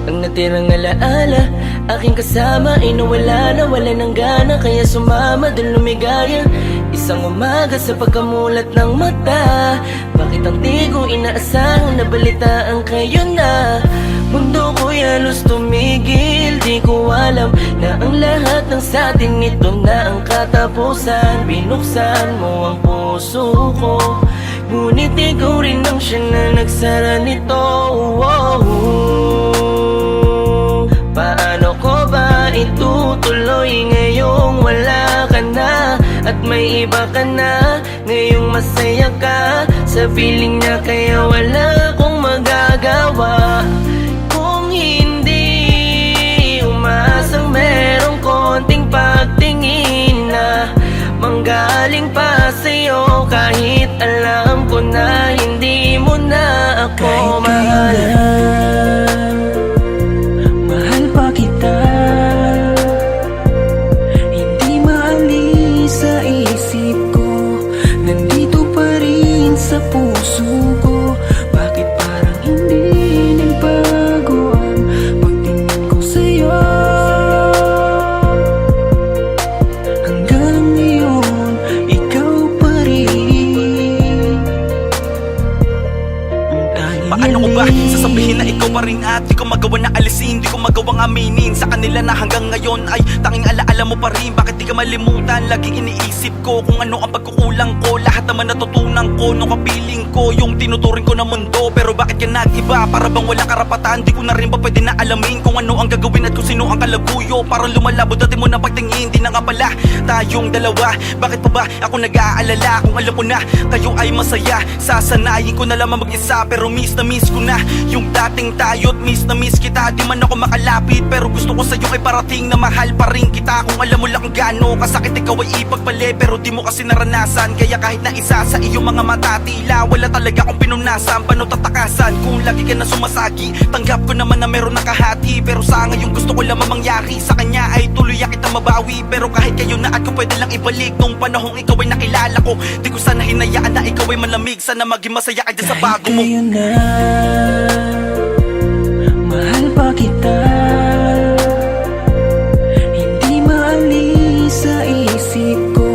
ang natirang alaala. Aking kasama ay nawala ng gana. Kaya sumama dun lumigaya. Isang umaga sa pagkamulat ng mata, bakit ang di ko inaasahang nabalitaan kayo na? Mundo ko'y halos tumigil. Di ko alam na ang lahat ng sa atin ito na ang katapusan. Binuksan mo ang puso ko, ngunit ikaw rin ang siya na nagsara nito. Paano ko ba itutuloy ngayong wala ka na? At may iba ka na, ngayong masaya ka sa piling niya, kaya wala akong magagawa. Kung hindi umasang merong konting pagtingin na manggaling pa sa'yo, kahit alam ko na hindi mo na ako mahal. Mahal pa kita, hindi maalis sa isip ko, nandito pa rin sa puso ko. Bakit parang hindi nagbago ang pagtingin ko sa'yo? Hanggang ngayon, ikaw pa rin ang tanging
Paano ko ba
hiling.
sasabihin na ikaw pa rin at di ko magawa na alisin, di ko magawang aminin sa kanila na hanggang ngayon ay tanging alaala mo pa rin. Bakit di ka malimutan? Laging iniisip ko kung ano ang pagkukulang ko. Lahat naman natutunan ko nung kapiling ko yung tinuturing ko na mundo. Pero bakit ka nag-iba? Para bang wala karapatan? Di ko na rin ba pwede na alamin kung ano ang gagawin at kung sino ang kalaguyo? Parang lumalabo dati mo na pagtingin, di na nga pala tayong dalawa. Bakit pa ba ako nag-aalala kung alam ko na kayo ay masaya? Sasanayin ko na lamang mag-isa, pero miss na miss ko na yung dating tayo't miss na miss kita. Di man ako makalapit, pero gusto ko sa'yo ay parating na mahal pa rin kita. Kung alam mo lang kung gaano kasakit ikaw ay ipagpali, pero di mo kasi naranasan. Kaya kahit na isa sa iyong mga mata, tila wala talaga akong pinunasan. Paano tatakasan kung lagi ka na sumasagi? Tanggap ko naman na meron nakahati, pero sa ngayon gusto ko lamang mangyari sa kanya ay tuluyan kita mabawi. Pero kahit kayo na at ko pwede lang ibalik nung panahong ikaw ay nakilala ko. Di ko sana hinayaan na ikaw ay malamig. Sana maging masaya ka dyan sa bago mo.
Kahit na mahal pa kita, hindi maalis sa isip ko,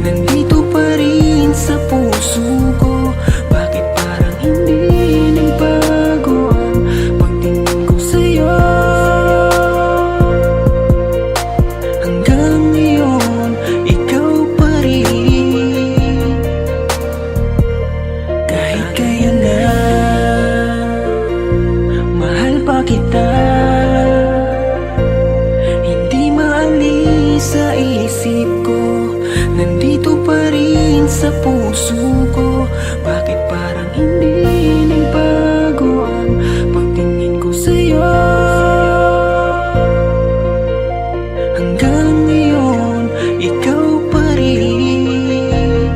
nandito pa rin sa puso ko. Bakit parang hindi nagbago ang pagtingin ko sa'yo? Hanggang ngayon, ikaw pa rin. Kahit kayo na mahal pa kita, hindi maalis sa isip ko, nandito pa rin sa puso ko. Bakit parang hindi nagbago ang pagtingin ko sa'yo? Hanggang ngayon, ikaw pa rin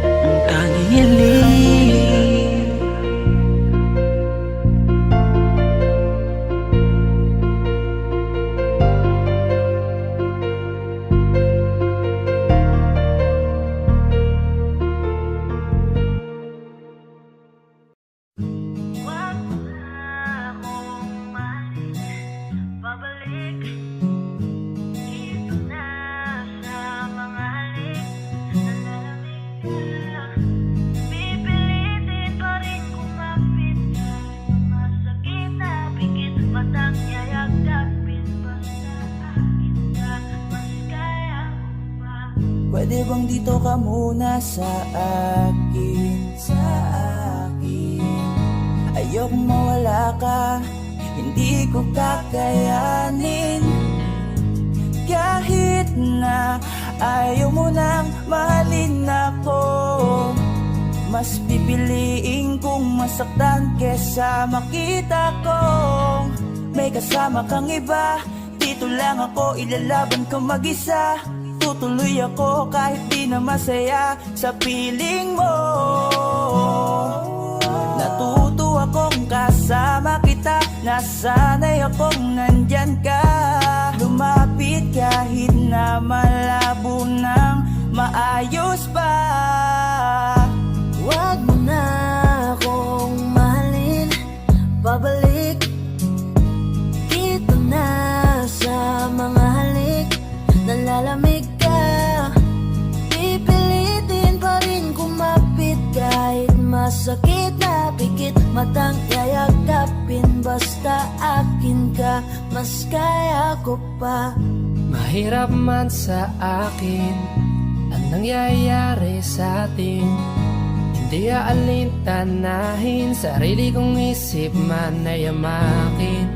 ang tanging hiling.
Pwede bang dito ka muna sa akin, sa akin? Ayokong mawala ka, hindi ko kakayanin. Kahit na ayaw mo nang mahalin ako, mas pipiliin kong masaktan kesa makita kong may kasama kang iba. Dito lang ako, ilalaban ko mag-isa. Tutuloy ako kahit di na masaya sa piling mo. Natuto akong kasama kita, nasanay akong nandyan ka. Lumapit kahit na malabo nang maayos pa.
Huwag mo na akong mahalin, babalik dito na sa mga halik. Nalalamig ka, pipilitin pa rin kumapit kahit masakit na pikit. Matang yayakapin, basta akin ka, mas kaya ko pa.
Mahirap man sa akin ang nangyayari sa atin. Hindi aalintanahin, sarili kong isip man ay amakin.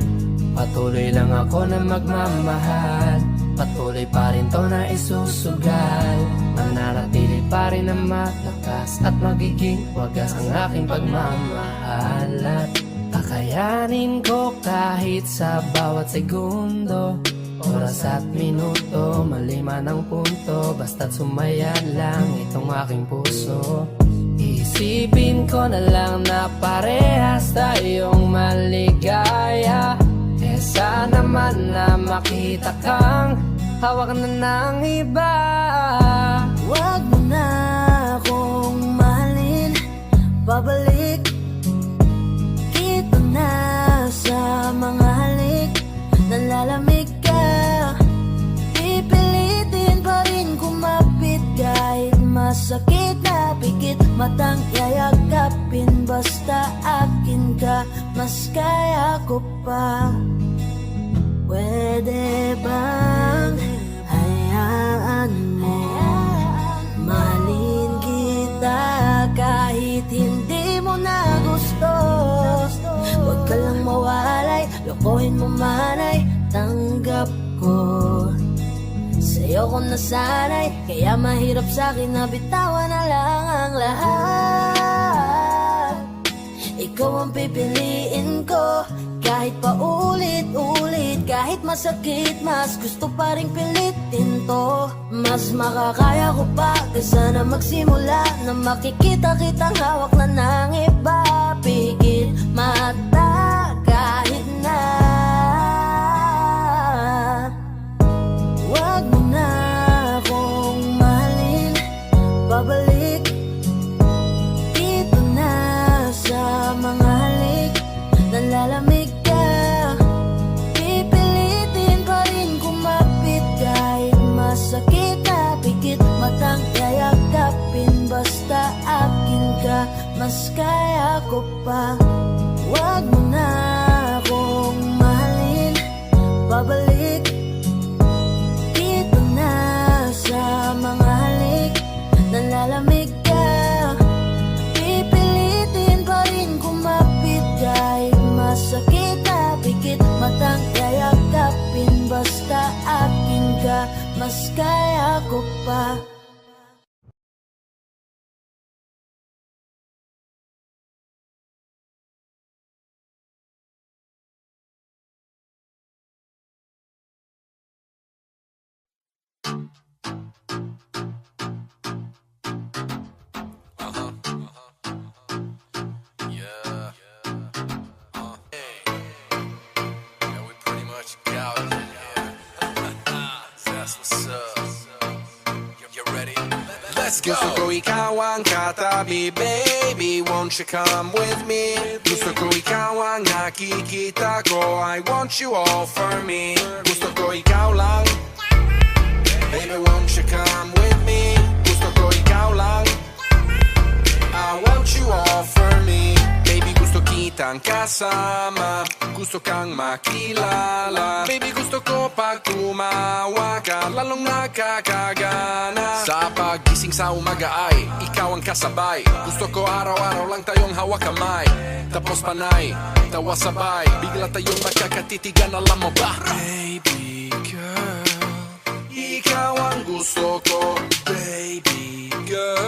Patuloy lang ako na magmamahal, patuloy pa rin to na isusugal. Mananatili pa rin na malakas at magiging wagas ang aking pagmamahal. At kakayanin ko kahit sa bawat segundo, oras at minuto, maliman ang punto, basta't sumaya lang itong aking puso. Isipin ko na lang na parehas tayong maligaya. Kesa naman na makita kang hawak na ng iba.
Huwag mo na akong mahalin, babalik dito na sa mga halik. Nalalamig ka, pipilitin pa rin kumapit kahit masakit na pikit. Matang yayakapin, basta akin ka, mas kaya ko pa. Pwede bang hayaan mo mahalin kita kahit hindi mo na gusto? Huwag ka lang mawalay, lokohin mo man ay tanggap ko. Sa'yo ko nasanay, kaya mahirap sa'kin na bitawan na lang ang lahat. Ikaw ang pipiliin ko, kahit pa ulit-ulit, kahit masakit, mas gusto pa rin pilitin to. Mas makakaya ko pa, kaysa na magsimula na makikita kitang hawak na ng iba. Pigil mata kahit na. Huwag mo na akong mahalin, babalik dito na sa mga halik. Nalalamig ka, pipilitin pa rin kumapit kahit masakit na pikit. Matang yayakapin, basta akin ka, mas kaya ko pa. Huwag mo na akong mahalin, babalik dito na sa mga halik. Nalalamig ka, pipilitin pa rin kumapit kahit masakit na pikit. Matang yayakapin, basta akin ka, mas kaya ko pa.
Gusto ko ikaw ang katabi, baby, won't you come with me? Gusto ko ikaw ang nakikita ko, I want you all for me. Gusto ko ikaw lang, baby, won't you come with me? Gusto ko ikaw lang, I want you all for me. Baby, gusto kitang kasama, gusto kang makilala. Baby, gusto ko pag tumawa ka, lalong nakakagana. Sa pagising sa umaga ay ikaw ang kasabay. Gusto ko araw-araw lang tayong hawak kamay, tapos panay, tawa sabay, bigla tayong magkakatitigan, alam mo ba? Baby girl, ikaw ang gusto ko, baby girl.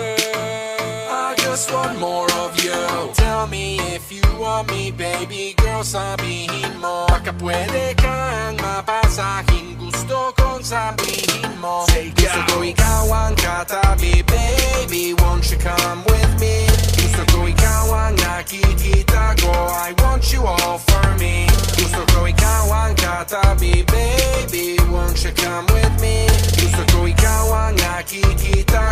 I just want more of you. Tell me if you want me, baby girl, sabihin mo. Baka pwede kang mapasahin, gusto kong sabihin mo. Gusto ko ikaw ang katabi, baby, won't you come with me? Gusto ko ikaw ang nakikita ko, I want you all for me. Gusto ko ikaw ang katabi, baby, won't you come with me? Gusto ko ikaw ang nakikita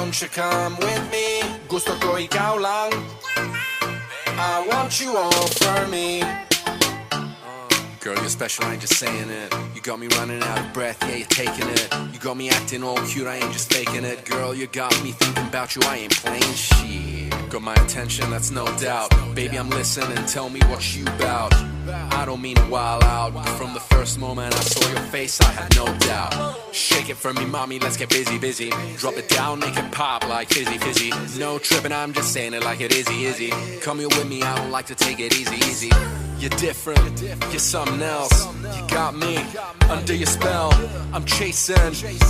won't you come with me? Gusto ko ikaw lang, I want you all for me. Girl, you're special, I ain't just saying it. You got me running out of breath, yeah, you're taking it. You got me acting all cute, I ain't just faking it. Girl, you got me thinking about you, I ain't playing shit. Got my attention, that's no doubt. Baby, I'm listening, tell me what you bout. I don't mean to wild out, but from the first moment I saw your face, I had no doubt. Shake it for me, mommy, let's get busy, busy. Drop it down, make it pop like fizzy, fizzy. No tripping, I'm just saying it like it is. Come here with me, I don't like to take it easy, easy. You're different, you're something else. You got me under your spell. I'm chasing,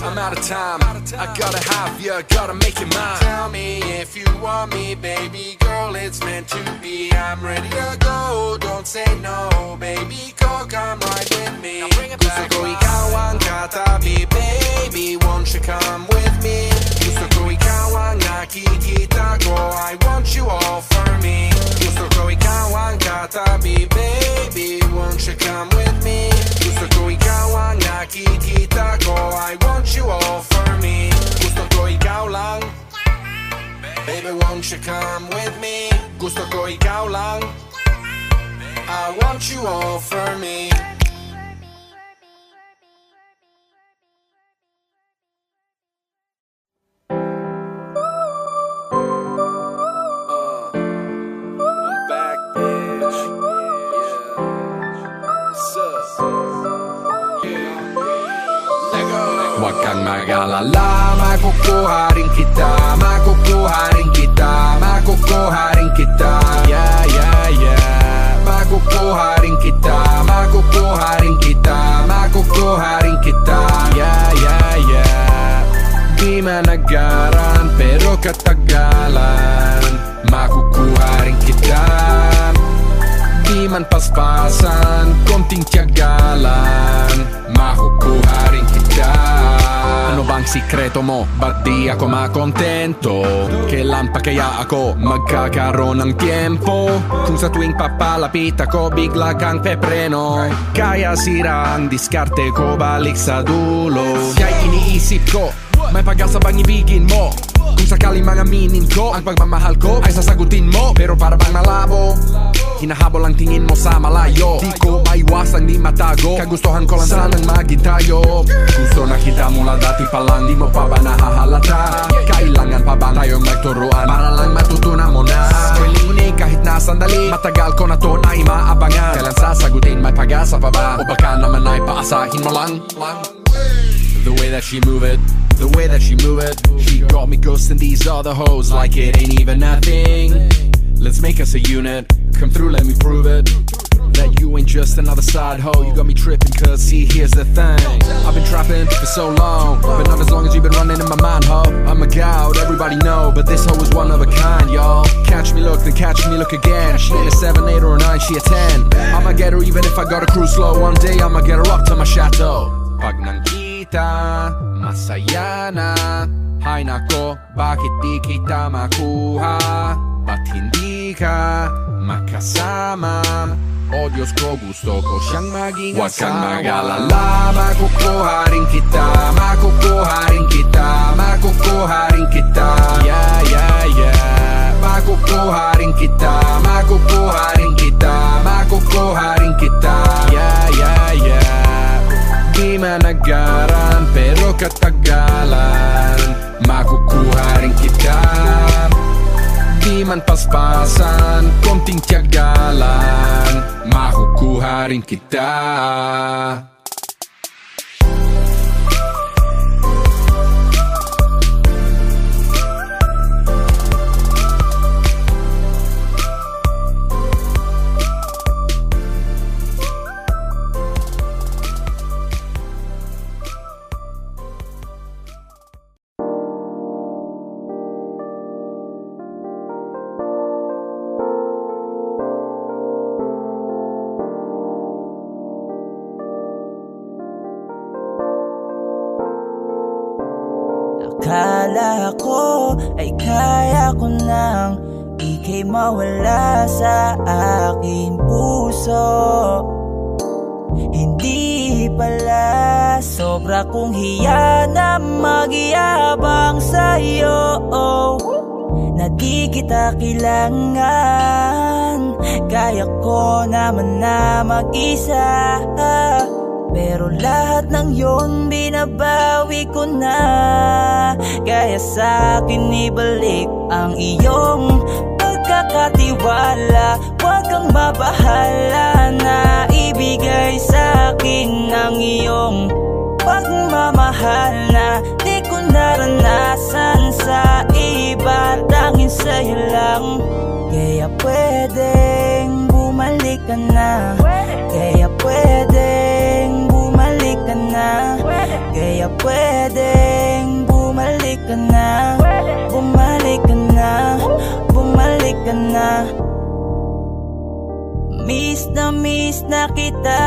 I'm out of time. I gotta have you, gotta make you mine. Tell me if you want me, baby girl, it's meant to be. I'm ready to go, don't say no, baby, go come right with me. Gusto ko ikaw ang katabi, baby, won't you come with me? Gusto ko ikaw ang nakikita ko, I want you all for me. Gusto ko ikaw ang katabi, baby, won't you come with me? Gusto ko ikaw ang nakikita ko, I want you all for me. Gusto ko ikaw lang, baby, won't you come with me? Gusto ko ikaw lang, I want you all for me.
Huwag kang mag-alala, makukuha rin kita, makukuha rin kita, makukuha rin kita. Yeah, yeah, yeah. Makukuha rin kita, makukuha rin kita, makukuha rin kita. Yeah, yeah, yeah. Di managaran pero katagalan, makukuha rin kita. Di man paspasan, konting tiyagalan, makukuha rin kita. Ano bang sikreto mo? Ba't di ako makontento? Kailan pa kaya ako magkakaroon ng tiempo? Kung sa tuwing papalapit ako bigla kang pepreno. Kaya sira ang diskarte ko, balik sa dulo. Kaya iniisip ko, may pag-asa bang ibigin mo? Kung sakaling mga minin ko, ang pagmamahal ko ay sasagutin mo. Pero para bang malabo, hinahabol ang tingin mo sa malayo. Di ko maiwasang di matago, kagustuhan ko lang sanang maging tayo. Gusto na kita mula dati pa lang, di mo pa ba nahahalata? Kailangan pa bang tayong magturuan para lang matutunan mo na? Kailangan kahit na sandali, matagal ko na to na imaabangan. Kailan sasagutin, may pag-asa pa ba? O baka naman ay paasahin mo lang? The way that she move it, the way that she move it, she got me ghosting these other hoes like it ain't even nothing. Let's make us a unit, come through, let me prove it, that you ain't just another side hoe. You got me tripping cause see here's the thing, I've been trapping for so long, but not as long as you've been running in my mind, ho. I'm a gout, everybody know, but this hoe is one of a kind, y'all. Catch me look, then catch me look again. She ain't a 7, 8 or a 9, she a 10. I'ma get her even if I gotta cruise slow. One day I'ma get her up to my chateau. Pag nakita, masaya na. Hay nako, bakit di kita makuha? Ba't hindi ka makasama? Oh Diyos ko, gusto ko siyang maging asawa. Huwag kang mag-alala, makukuha rin kita, makukuha rin kita, makukuha rin kita. Yeah, yeah, yeah. Makukuha rin kita, makukuha rin kita, makukuha rin kita. Yeah, yeah, yeah. Di managaran pero katagalan, makukuha rin kita. Di man paspasan, konting tiyagalan, makukuha rin kita.
Akala ko ay kaya ko nang ika'y mawala sa aking puso. Hindi pala sobra kong hiya na magyabang sa'yo na di kita kailangan. Kaya ko naman na mag-isa, pero lahat ng yon binabawi ko na. Kaya sa'kin ibalik ang iyong pagkakatiwala. Huwag kang mabahala na ibigay sa'kin ang iyong pagmamahal na di ko naranasan sa iba, tanging sa'yo lang. Kaya pwedeng bumalik ka na, kaya pwedeng bumalik ka na, kaya pwedeng bumalik ka na, bumalik ka na, bumalik ka na. Miss na kita,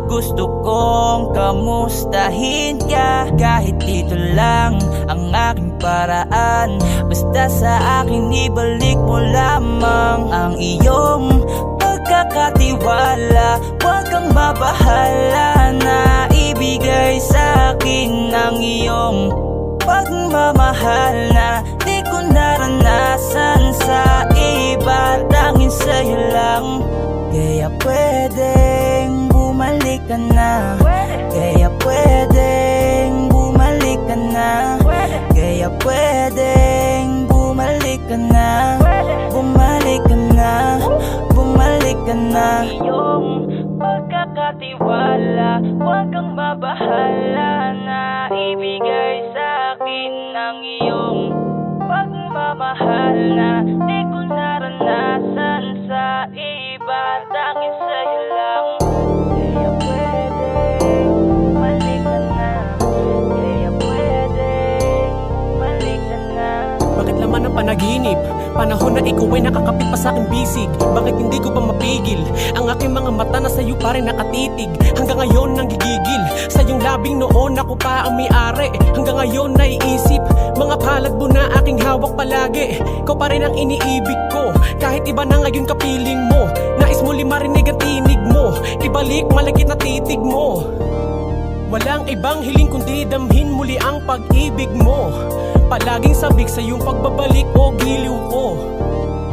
gusto kong kamustahin ka. Kahit dito lang ang aking paraan, basta sa akin ibalik mo lamang ang iyong pagkakatiwala. Huwag kang mabahala na ibigay sa'kin ang iyong pagmamahal na di ko naranasan sa iba, tanging sa'yo lang. Kaya pwedeng bumalik ka na, kaya pwedeng bumalik ka na, kaya pwedeng bumalik ka na, bumalik ka na, bumalik ka na. Iyong pagkakatiwala, huwag kang mabahala na ibigay sa'kin ang iyong pagmamahal na di ko naranasan sa iba, tanging sa'yo lang. Kaya pwedeng bumalik ka na, kaya pwedeng bumalik ka na.
Bakit laman ng panaginip? Panahon na ikaw ay nakakapit pa sa aking bisig. Bakit hindi ko pa mapigil? Ang aking mga mata na sa'yo pa rin nakatitig. Hanggang ngayon nang gigigil sa iyong labing noon ako pa ang may-ari. Hanggang ngayon naiisip mga palad mo na aking hawak palagi. Ikaw pa rin ang iniibig ko, kahit iba na ngayon kapiling mo. Nais mo marinig ang tinig mo, ibalik malagit na titig mo. Walang ibang hiling kundi damhin muli ang pag-ibig mo. Palaging sabik sa iyong pagbabalik o giliw ko.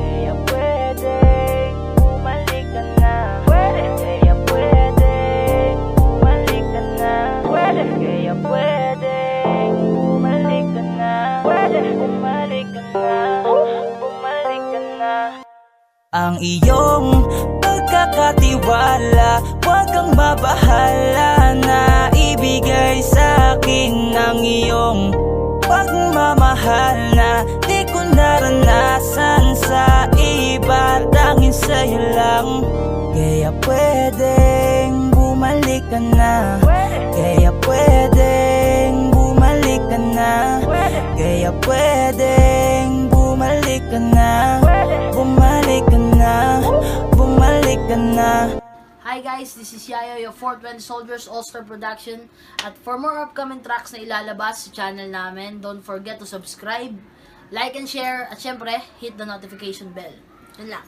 Kaya pwedeng bumalik ka na, kaya pwedeng bumalik ka na, kaya pwedeng bumalik ka na, bumalik ka na, bumalik ka na. Ang iyong pagkakatiwala, huwag kang mabahala na ibigay sa'kin ang iyong pagmamahal na di ko naranasan sa iba, tanging sa'yo lang. Kaya pwedeng bumalik ka na, kaya pwedeng bumalik ka na, kaya pwedeng bumalik ka na, bumalik ka na, bumalik ka na.
Hi guys, this is Yayo, your 420 Soldiers All-Star Production. At for more upcoming tracks na ilalabas sa channel namin, don't forget to subscribe, like and share, at syempre, hit the notification bell. Yun lang.